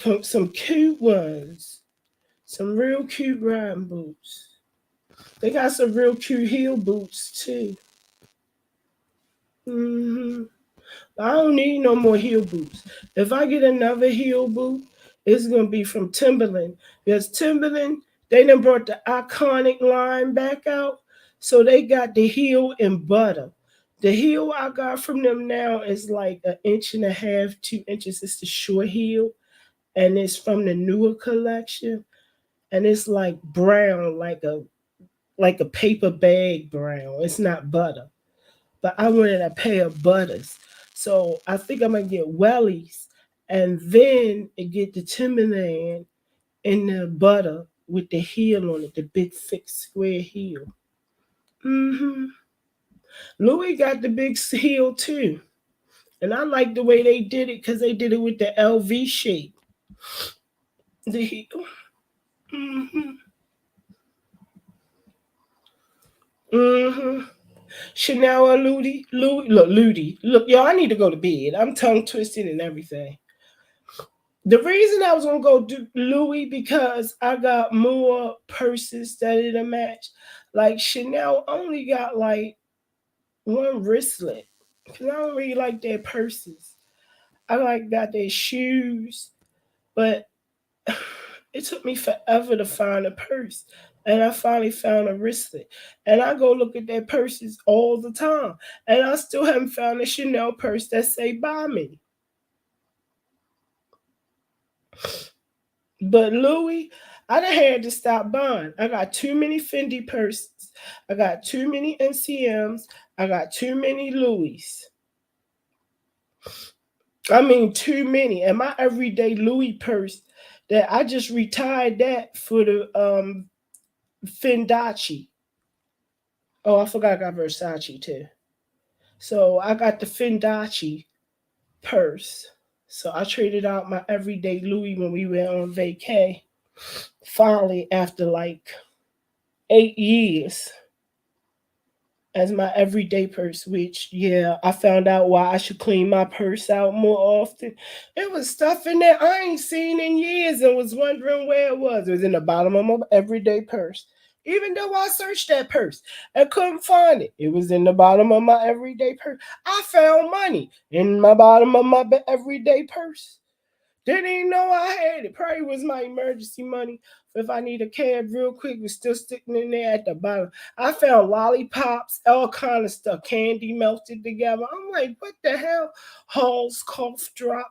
cute ones. Some real cute riding boots. They got some real cute heel boots too. Mm-hmm. I don't need no more heel boots. If I get another heel boot, it's gonna be from Timberland. Because Timberland, they done brought the iconic line back out. So they got the heel in butter. The heel I got from them now is like 1.5 inches, 2 inches. It's the short heel. And it's from the newer collection. And it's like brown, like a paper bag brown. It's not butter. But I wanted a pair of butters. So I think I'm gonna get wellies and then get the Timberland in the butter with the heel on it, the big thick square heel. Mm-hmm. Louis got the big heel too. And I like the way they did it because they did it with the LV shape. The heel. Mm-hmm. Mm-hmm. Chanel or Louis. Look, y'all, I need to go to bed. I'm tongue twisted and everything. The reason I was gonna go do Louis because I got more purses that it'll match. Like Chanel only got like one wristlet. Cause I don't really like their purses. I like got their shoes, but it took me forever to find a purse. And I finally found a wristlet. And I go look at their purses all the time. And I still haven't found a Chanel purse that say buy me. But Louis, I done had to stop buying. I got too many Fendi purses. I got too many NCMs. I got too many Louis. I mean, too many. And my everyday Louis purse that I just retired that for the Fendachi. Oh, I forgot I got Versace too. So I got the Fendachi purse. So I traded out my everyday Louis when we went on vacay. Finally, after like 8 years as my everyday purse, which, yeah, I found out why I should clean my purse out more often. It was stuff in there I ain't seen in years and was wondering where it was. It was in the bottom of my everyday purse. Even though I searched that purse and couldn't find it, it was in the bottom of my everyday purse. I found money in my bottom of my everyday purse. Didn't even know I had it. Probably was my emergency money. If I need a cab real quick, was still sticking in there at the bottom. I found lollipops, all kind of stuff, candy melted together. I'm like, what the hell? Halls, cough drops.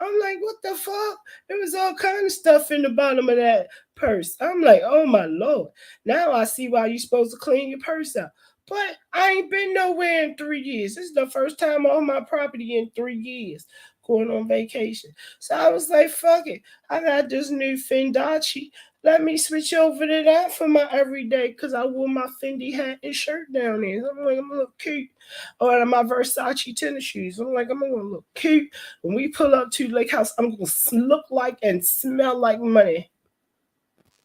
I'm like, what the fuck? There was all kind of stuff in the bottom of that purse. I'm like, oh my Lord. Now I see why you're supposed to clean your purse out. But I ain't been nowhere in 3 years. This is the first time on my property in 3 years going on vacation. So I was like, fuck it. I got this new Fendachi. Let me switch over to that for my everyday because I wore my Fendi hat and shirt down there. So I'm like, I'm gonna look cute. Or my Versace tennis shoes. I'm like, I'm gonna look cute. When we pull up to Lake House, I'm gonna look like and smell like money.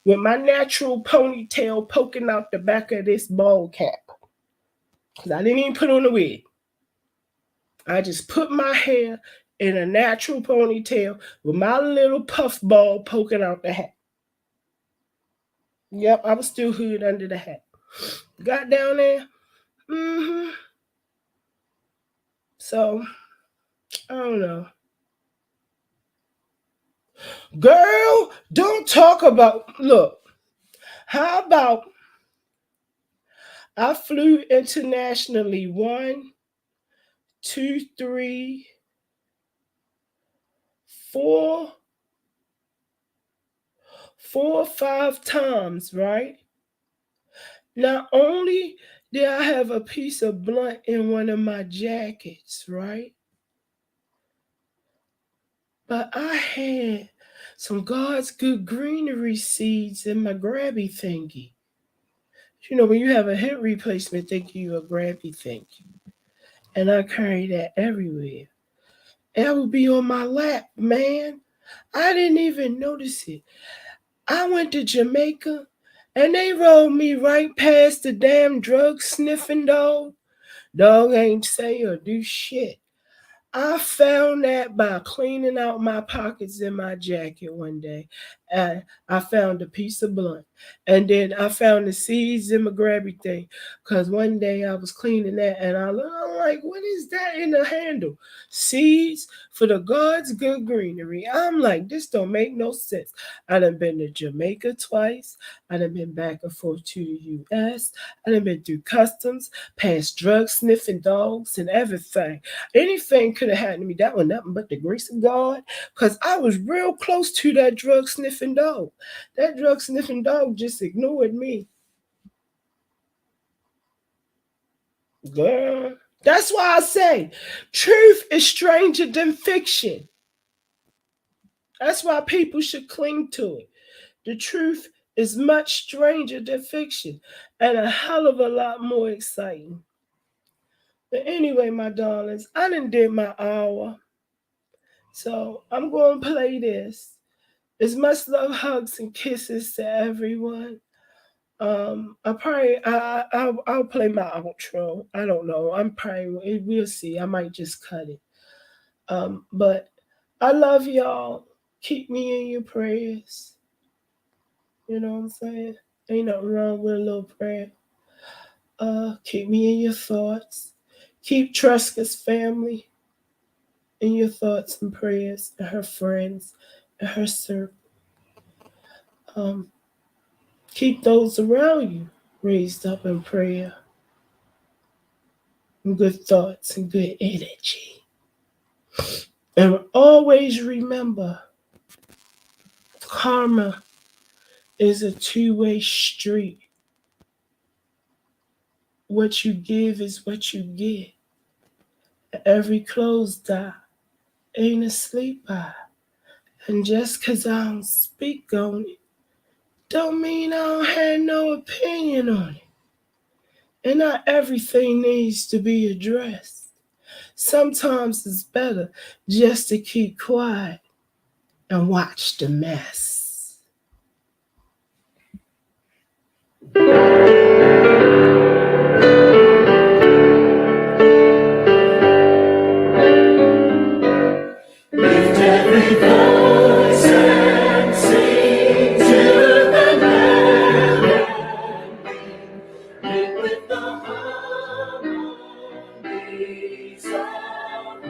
With my natural ponytail poking out the back of this ball cap. Because I didn't even put on a wig. I just put my hair in a natural ponytail with my little puff ball poking out the hat. Yep, I was still hood under the hat. Got down there. So, I don't know. Girl, don't talk about, look, how about I flew internationally 1, 2, 3, 4, 5 times, right? Not only did I have a piece of blunt in one of my jackets, right? But I had some God's good greenery seeds in my grabby thingy. You know, when you have a hip replacement, they give you a grabby thingy. And I carry that everywhere. That would be on my lap, man. I didn't even notice it. I went to Jamaica and they rolled me right past the damn drug sniffing dog. Dog ain't say or do shit. I found that by cleaning out my pockets in my jacket one day. And I found a piece of blunt. And then I found the seeds in my grabby thing. Because one day I was cleaning that and I'm like, what is that in the handle? Seeds for the God's good greenery. I'm like, this don't make no sense. I done been to Jamaica twice. I done been back and forth to the U.S. I done been through customs, past drug sniffing dogs and everything. Anything could have happened to me. That was nothing but the grace of God, because I was real close to that drug sniffing dog. That drug sniffing dog just ignored me. Girl, that's why I say truth is stranger than fiction. That's why people should cling to it. The truth is much stranger than fiction and a hell of a lot more exciting. But anyway, my darlings, I done did my hour. So I'm going to play this. It's much love, hugs, and kisses to everyone. I'll play my outro. I don't know. We'll see. I might just cut it. But I love y'all. Keep me in your prayers. You know what I'm saying? Ain't nothing wrong with a little prayer. Keep me in your thoughts. Keep Tresca's family in your thoughts and prayers, and her friends, and her circle. Keep those around you raised up in prayer, and good thoughts and good energy. And always remember, karma is a two-way street. What you give is what you get. Every closed eye ain't a sleep eye. And just 'cause I don't speak on it, don't mean I don't have no opinion on it. And not everything needs to be addressed. Sometimes it's better just to keep quiet and watch the mess. Lift every voice and sing to the melody. Live with the harmonies of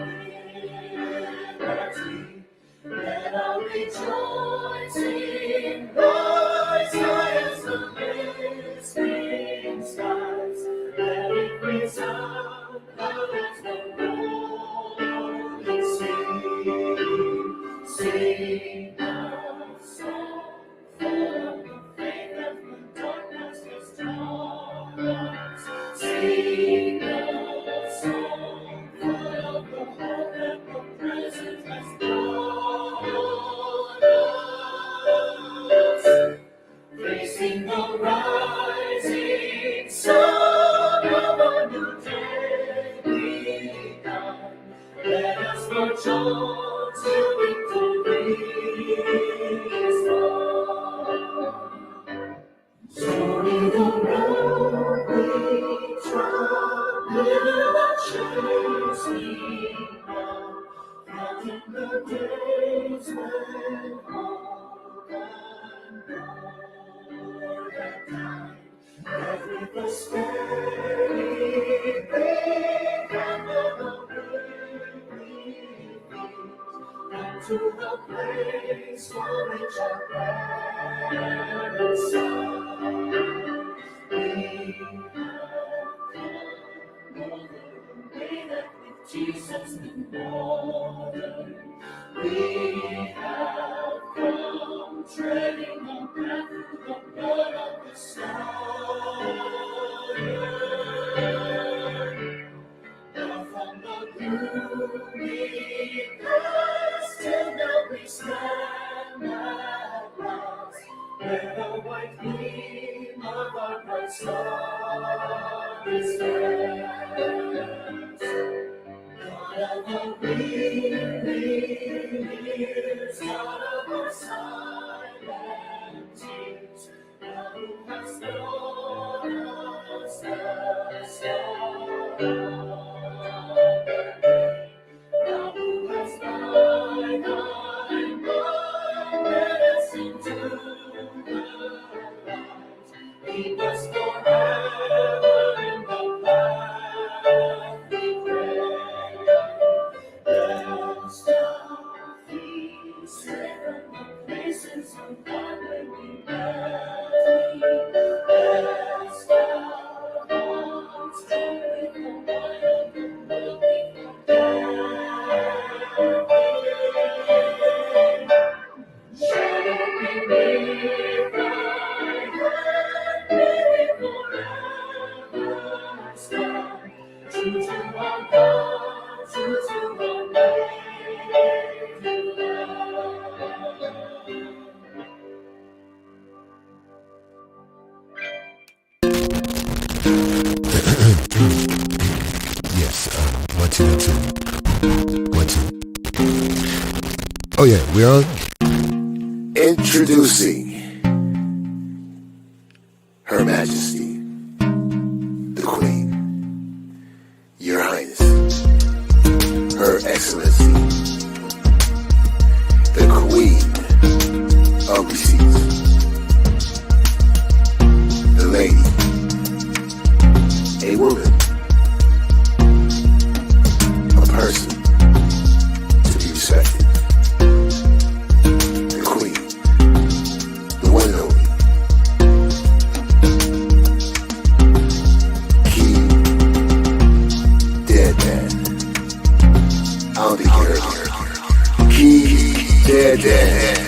liberty. Let our rejoicing rise high as the listening skies. Let it resound loud as the rolling sea. Sing a song full of the faith that the darkness has taught us. Sing a song full of the hope that the present has brought us. Facing the rising sun of a new day begun. Let us march on to victory. To the place for which our parents sang. We have come over the way that with Jesus been born. We have come treading on path through the blood of the Son. Now from the gloomy past till now we stand at last, where the white gleam of our bright star is danced. God of the weary years, God of our silent tears, now who has brought us the star. Now who has by thy blood led us into the light, keep us forever in the path we pray. Dost thou feast from the places of God when we met thee, as thou once did with the light of the world shadow beneath thy hand, may we forever stand, true to our God, true to our native land. Yes, 1, 2, 1, 2. Oh yeah, we're on. Introducing Her Majesty, the Queen, Your Highness, Her Excellency, the Queen of Receipts, the Lady, a woman, a person to be respected, the Queen, the one and only, KEYSDARLINS.